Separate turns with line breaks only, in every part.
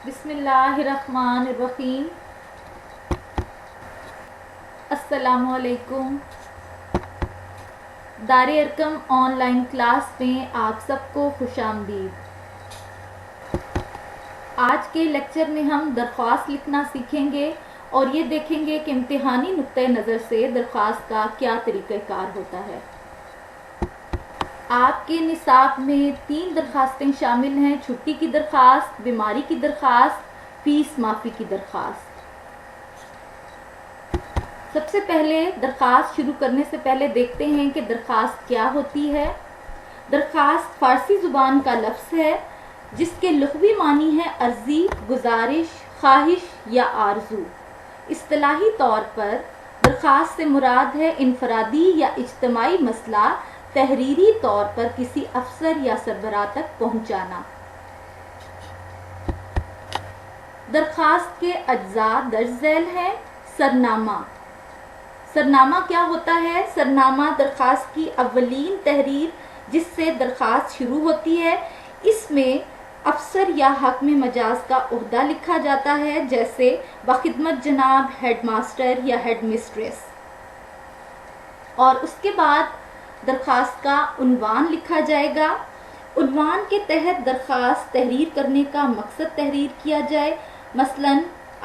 بسم اللہ الرحمن الرحیم۔ السلام علیکم۔ دار ارقم آن لائن کلاس میں آپ سب کو خوش آمدید۔ آج کے لیکچر میں ہم درخواست لکھنا سیکھیں گے اور یہ دیکھیں گے کہ امتحانی نقطۂ نظر سے درخواست کا کیا طریقہ کار ہوتا ہے۔ آپ کے نصاب میں 3 درخواستیں شامل ہیں: چھٹی کی درخواست، بیماری کی درخواست، فیس معافی کی درخواست۔ سب سے پہلے درخواست شروع کرنے سے پہلے دیکھتے ہیں کہ درخواست کیا ہوتی ہے۔ درخواست فارسی زبان کا لفظ ہے جس کے لغوی معنی ہے عرضی، گزارش، خواہش یا آرزو۔ اصطلاحی طور پر درخواست سے مراد ہے انفرادی یا اجتماعی مسئلہ تحریری طور پر کسی افسر یا سربراہ تک پہنچانا۔ درخواست کے اجزاء درج ذیل ہیں۔ سرنامہ۔ سرنامہ کیا ہوتا ہے؟ سرنامہ درخواست کی اولین تحریر جس سے درخواست شروع ہوتی ہے۔ اس میں افسر یا حاکم مجاز کا عہدہ لکھا جاتا ہے، جیسے بخدمت جناب ہیڈ ماسٹر یا ہیڈ مسٹریس، اور اس کے بعد درخواست کا عنوان لکھا جائے گا۔ عنوان کے تحت درخواست تحریر کرنے کا مقصد تحریر کیا جائے۔ مثلاً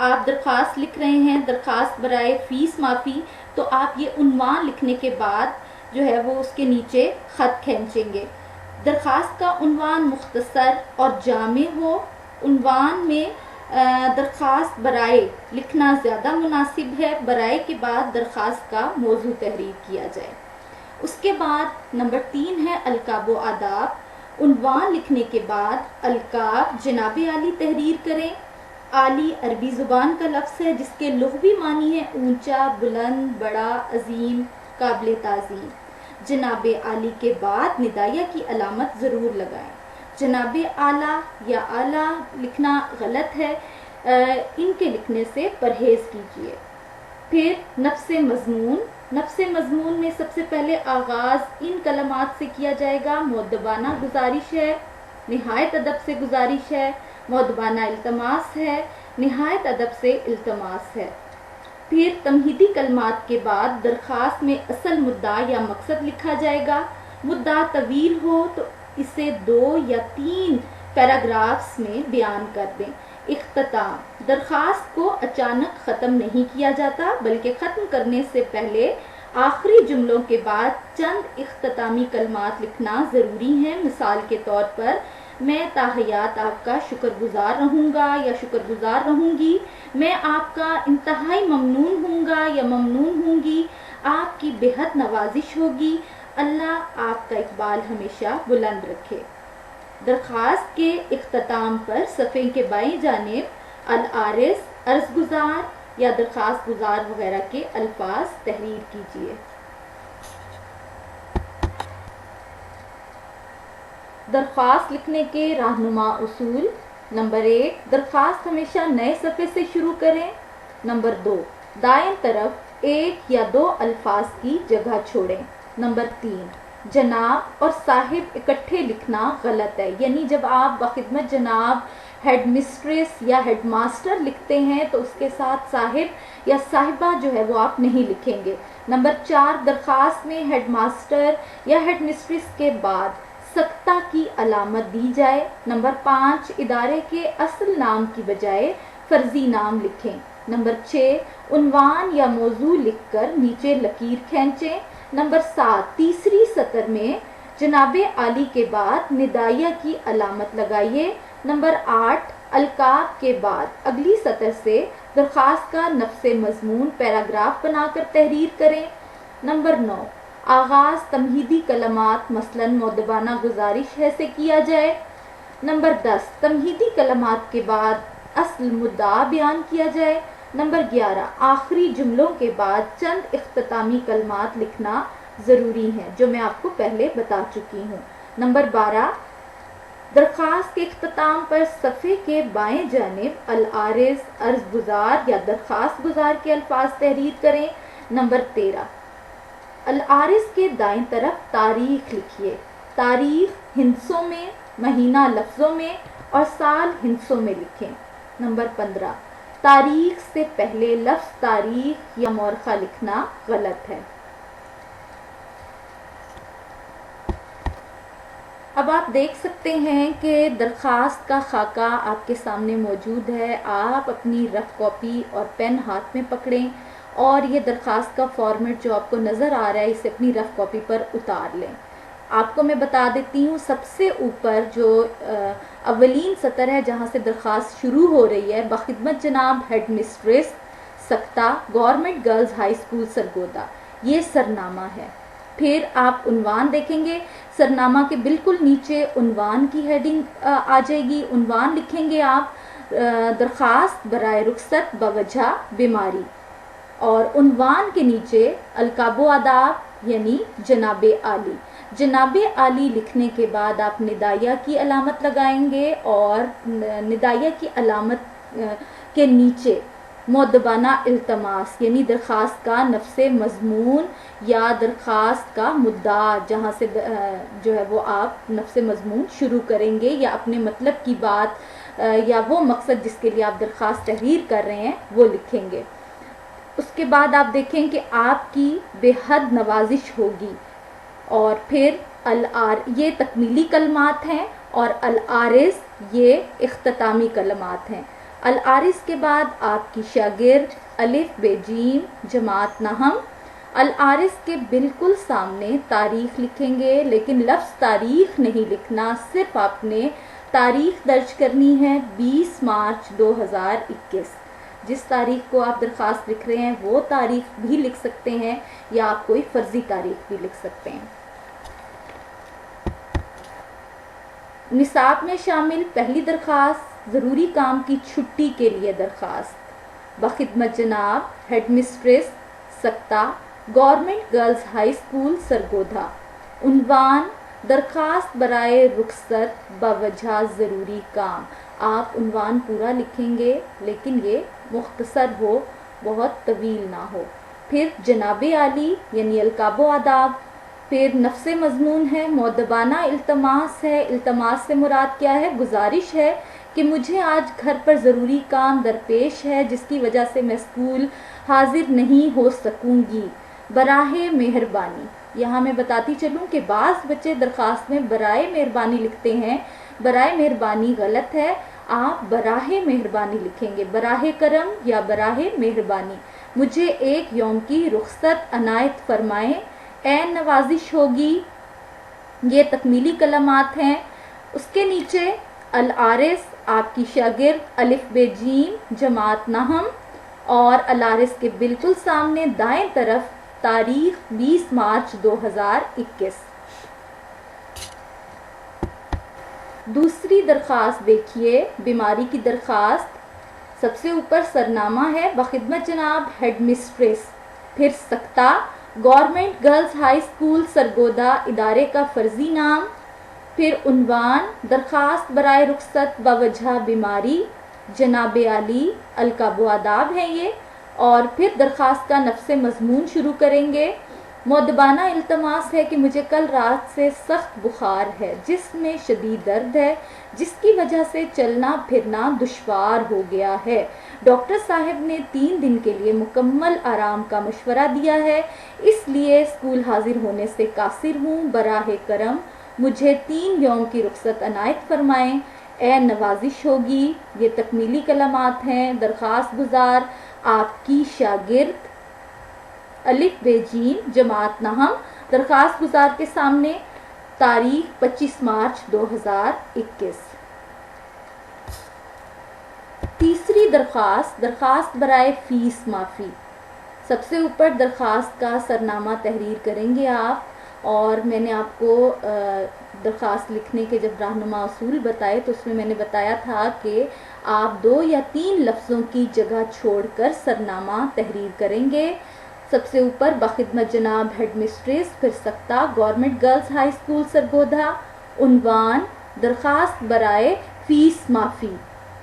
آپ درخواست لکھ رہے ہیں درخواست برائے فیس معافی، تو آپ یہ عنوان لکھنے کے بعد جو ہے وہ اس کے نیچے خط کھینچیں گے۔ درخواست کا عنوان مختصر اور جامع ہو۔ عنوان میں درخواست برائے لکھنا زیادہ مناسب ہے۔ برائے کے بعد درخواست کا موضوع تحریر کیا جائے۔ اس کے بعد نمبر 3 ہے القاب و آداب۔ عنوان لکھنے کے بعد القاب جناب عالی تحریر کریں۔ عالی عربی زبان کا لفظ ہے جس کے لغوی معنی ہے اونچا، بلند، بڑا، عظیم، قابل تعظیم۔ جناب عالی کے بعد ندائیہ کی علامت ضرور لگائیں۔ جناب اعلیٰ یا اعلیٰ لکھنا غلط ہے، ان کے لکھنے سے پرہیز کیجیے۔ پھر نفس مضمون۔ نفس مضمون میں سب سے پہلے آغاز ان کلمات سے کیا جائے گا: مؤدبانہ گزارش ہے، نہایت ادب سے گزارش ہے، مؤدبانہ التماس ہے، نہایت ادب سے التماس ہے۔ پھر تمہیدی کلمات کے بعد درخواست میں اصل مدعا یا مقصد لکھا جائے گا۔ مدعا طویل ہو تو اسے 2 یا 3 پیراگرافز میں بیان کر دیں۔ اختتام۔ درخواست کو اچانک ختم نہیں کیا جاتا، بلکہ ختم کرنے سے پہلے آخری جملوں کے بعد چند اختتامی کلمات لکھنا ضروری ہیں۔ مثال کے طور پر میں تاحیات آپ کا شکر گزار رہوں گا یا شکر گزار رہوں گی، میں آپ کا انتہائی ممنون ہوں گا یا ممنون ہوں گی، آپ کی بہت نوازش ہوگی، اللہ آپ کا اقبال ہمیشہ بلند رکھے۔ درخواست کے اختتام پر صفحے کے بائیں جانب العارض، عرض گزار یا درخواست گزار وغیرہ کے الفاظ تحریر کیجیے۔ درخواست لکھنے کے رہنما اصول۔ نمبر 1، درخواست ہمیشہ نئے صفحے سے شروع کریں۔ نمبر 2، دائیں طرف 1 یا 2 الفاظ کی جگہ چھوڑیں۔ نمبر 3، جناب اور صاحب اکٹھے لکھنا غلط ہے، یعنی جب آپ بخدمت جناب ہیڈ مسٹریس یا ہیڈ ماسٹر لکھتے ہیں تو اس کے ساتھ صاحب یا صاحبہ جو ہے وہ آپ نہیں لکھیں گے۔ نمبر 4، درخواست میں ہیڈ ماسٹر یا ہیڈ مسٹریس کے بعد سکتہ کی علامت دی جائے۔ نمبر 5، ادارے کے اصل نام کی بجائے فرضی نام لکھیں۔ نمبر 6، عنوان یا موضوع لکھ کر نیچے لکیر کھینچیں۔ نمبر 7، تیسری سطر میں جناب عالی کے بعد ندائیہ کی علامت لگائیے۔ نمبر 8، القاب کے بعد اگلی سطر سے درخواست کا نفس مضمون پیراگراف بنا کر تحریر کریں۔ نمبر 9، آغاز تمہیدی کلمات مثلاً مؤدبانہ گزارش ہے سے کیا جائے۔ نمبر 10، تمہیدی کلمات کے بعد اصل مدعا بیان کیا جائے۔ نمبر 11، آخری جملوں کے بعد چند اختتامی کلمات لکھنا ضروری ہیں جو میں آپ کو پہلے بتا چکی ہوں۔ نمبر 12، درخواست کے اختتام پر صفحے کے بائیں جانب العارض، عرض گزار یا درخواست گزار کے الفاظ تحریر کریں۔ نمبر 13، العارض کے دائیں طرف تاریخ لکھیے۔ تاریخ ہندسوں میں، مہینہ لفظوں میں اور سال ہندسوں میں لکھیں۔ نمبر 15، تاریخ سے پہلے لفظ تاریخ یا مورخہ لکھنا غلط ہے۔ اب آپ دیکھ سکتے ہیں کہ درخواست کا خاکہ آپ کے سامنے موجود ہے۔ آپ اپنی رف کاپی اور پین ہاتھ میں پکڑیں اور یہ درخواست کا فارمیٹ جو آپ کو نظر آ رہا ہے اسے اپنی رف کاپی پر اتار لیں۔ آپ کو میں بتا دیتی ہوں، سب سے اوپر جو اولین سطر ہے جہاں سے درخواست شروع ہو رہی ہے، بخدمت جناب ہیڈ مسٹریس سکتہ government girls high school Sargodha, یہ سرنامہ ہے۔ پھر آپ عنوان دیکھیں گے، سرنامہ کے بالکل نیچے عنوان کی ہیڈنگ آ جائے گی۔ عنوان لکھیں گے آپ درخواست برائے رخصت بوجہ بیماری، اور عنوان کے نیچے القاب و آداب یعنی جناب عالی۔ جناب عالی لکھنے کے بعد آپ ندائیہ کی علامت لگائیں گے، اور ندائیہ کی علامت کے نیچے مؤدبانہ التماس یعنی درخواست کا نفس مضمون یا درخواست کا مدعا، جہاں سے جو ہے وہ آپ نفس مضمون شروع کریں گے یا اپنے مطلب کی بات یا وہ مقصد جس کے لیے آپ درخواست تحریر کر رہے ہیں وہ لکھیں گے۔ اس کے بعد آپ دیکھیں کہ آپ کی بے حد نوازش ہوگی، اور پھر یہ تکمیلی کلمات ہیں اور العارض یہ اختتامی کلمات ہیں۔ العارض کے بعد آپ کی شاگرد الف بے جیم جماعت نہم۔ العارض کے بالکل سامنے تاریخ لکھیں گے، لیکن لفظ تاریخ نہیں لکھنا، صرف آپ نے تاریخ درج کرنی ہے 20 مارچ 2021۔ جس تاریخ کو آپ درخواست لکھ رہے ہیں وہ تاریخ بھی لکھ سکتے ہیں یا آپ کوئی فرضی تاریخ بھی لکھ سکتے ہیں۔ نصاب میں شامل پہلی درخواست، ضروری کام کی چھٹی کے لیے درخواست، بخدمت جناب ہیڈ مسٹریس سکتہ government girls high school Sargodha. عنوان درخواست برائے رخصت بوجہ ضروری کام۔ آپ عنوان پورا لکھیں گے لیکن یہ مختصر ہو، بہت طویل نہ ہو۔ پھر جناب عالی یعنی القاب و آداب، پھر نفس مضمون ہے، مؤدبانہ التماس ہے۔ التماس سے مراد کیا ہے؟ گزارش ہے کہ مجھے آج گھر پر ضروری کام درپیش ہے جس کی وجہ سے میں اسکول حاضر نہیں ہو سکوں گی، براہ مہربانی۔ یہاں میں بتاتی چلوں کہ بعض بچے درخواست میں برائے مہربانی لکھتے ہیں، برائے مہربانی غلط ہے، آپ براہ مہربانی لکھیں گے، براہ کرم یا براہ مہربانی۔ مجھے ایک یوم کی رخصت عنایت فرمائیں، اے نوازش ہوگی، یہ تکمیلی کلمات ہیں۔ اس کے نیچے العارض آپ کی شاگرد الف بے جیم جماعت نہم، اور العارض کے بالکل سامنے دائیں طرف تاریخ 20 مارچ 2021۔ دوسری درخواست دیکھیے، بیماری کی درخواست۔ سب سے اوپر سرنامہ ہے، بخدمت جناب ہیڈ مسٹریس، پھر سکتہ government girls high school Sargodha ادارے کا فرضی نام، پھر عنوان درخواست برائے رخصت بوجہ بیماری، جناب عالی القاب و آداب ہیں یہ، اور پھر درخواست کا نفس مضمون شروع کریں گے۔ مؤدبانہ التماس ہے کہ مجھے کل رات سے سخت بخار ہے، جسم میں شدید درد ہے، جس کی وجہ سے چلنا پھرنا دشوار ہو گیا ہے۔ ڈاکٹر صاحب نے 3 دن کے لیے مکمل آرام کا مشورہ دیا ہے، اس لیے اسکول حاضر ہونے سے قاصر ہوں، براہ کرم مجھے 3 یوم کی رخصت عنایت فرمائیں، اے نوازش ہوگی۔ یہ تکمیلی کلمات ہیں۔ درخواست گزار آپ کی شاگرد الف بے جیم جماعت نہم۔ درخواست گزار کے سامنے تاریخ 25 مارچ 2021۔ تیسری درخواست، درخواست برائے فیس معافی۔ سب سے اوپر درخواست کا سرنامہ تحریر کریں گے آپ، اور میں نے آپ کو درخواست لکھنے کے جب رہنما اصول بتائے تو اس میں نے بتایا تھا کہ آپ 2 یا 3 لفظوں کی جگہ چھوڑ کر سرنامہ تحریر کریں گے۔ سب سے اوپر بخدمت جناب ہیڈ مسٹریس، پھر سکتہ government girls high school Sargodha, عنوان درخواست برائے فیس معافی،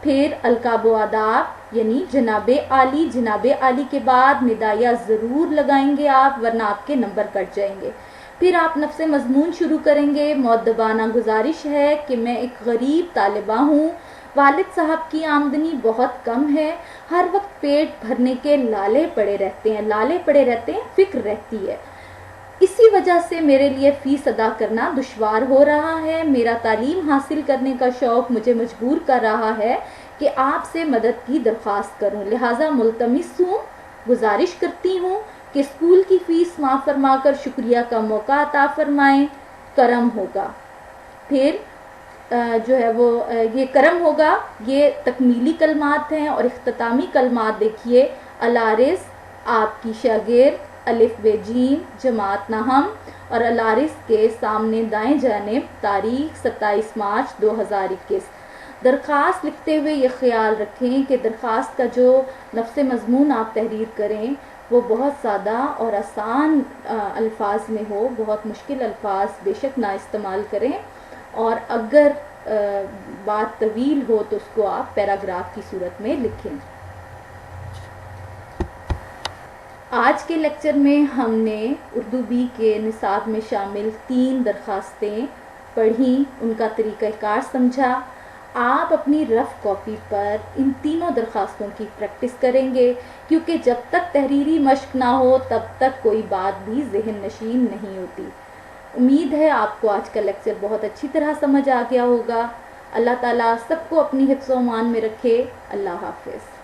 پھر القاب و آداب یعنی جناب عالی۔ جناب عالی کے بعد ندائیہ ضرور لگائیں گے آپ، ورنہ آپ کے نمبر کٹ جائیں گے۔ پھر آپ نفس مضمون شروع کریں گے. مؤدبانہ گزارش ہے کہ میں ایک غریب طالبہ ہوں. والد صاحب کی آمدنی بہت کم ہے. ہر وقت پیٹ بھرنے کے لالے پڑے رہتے ہیں, فکر رہتی ہے. اسی وجہ سے میرے لیے فیس ادا کرنا دشوار ہو رہا ہے. میرا تعلیم حاصل کرنے کا شوق مجھے مجبور کر رہا ہے کہ آپ سے مدد کی درخواست کروں. لہٰذا ملتمس ہوں, گزارش کرتی ہوں کہ اسکول کی فیس معاف فرما کر شکریہ کا موقع عطا فرمائیں. کرم ہوگا. پھر جو ہے وہ یہ کرم ہوگا, یہ تکمیلی کلمات ہیں. اور اختتامی کلمات دیکھیے. الارث آپ کی شاگرد, الف بے جیم, جماعت نہم, اور الارث کے سامنے دائیں جانب تاریخ 27 مارچ 2021. درخواست لکھتے ہوئے یہ خیال رکھیں کہ درخواست کا جو نفس مضمون آپ تحریر کریں وہ بہت سادہ اور آسان الفاظ میں ہو. بہت مشکل الفاظ بے شک نہ استعمال کریں, اور اگر بات طویل ہو تو اس کو آپ پیراگراف کی صورت میں لکھیں. آج کے لیکچر میں ہم نے اردو بی کے نصاب میں شامل 3 درخواستیں پڑھیں, ان کا طریقہ کار سمجھا. آپ اپنی رف کاپی پر ان تینوں درخواستوں کی پریکٹس کریں گے, کیونکہ جب تک تحریری مشق نہ ہو تب تک کوئی بات بھی ذہن نشین نہیں ہوتی. امید ہے آپ کو آج کا لیکچر بہت اچھی طرح سمجھ آ گیا ہوگا. اللہ تعالیٰ سب کو اپنی حفظ و امان میں رکھے. اللہ حافظ.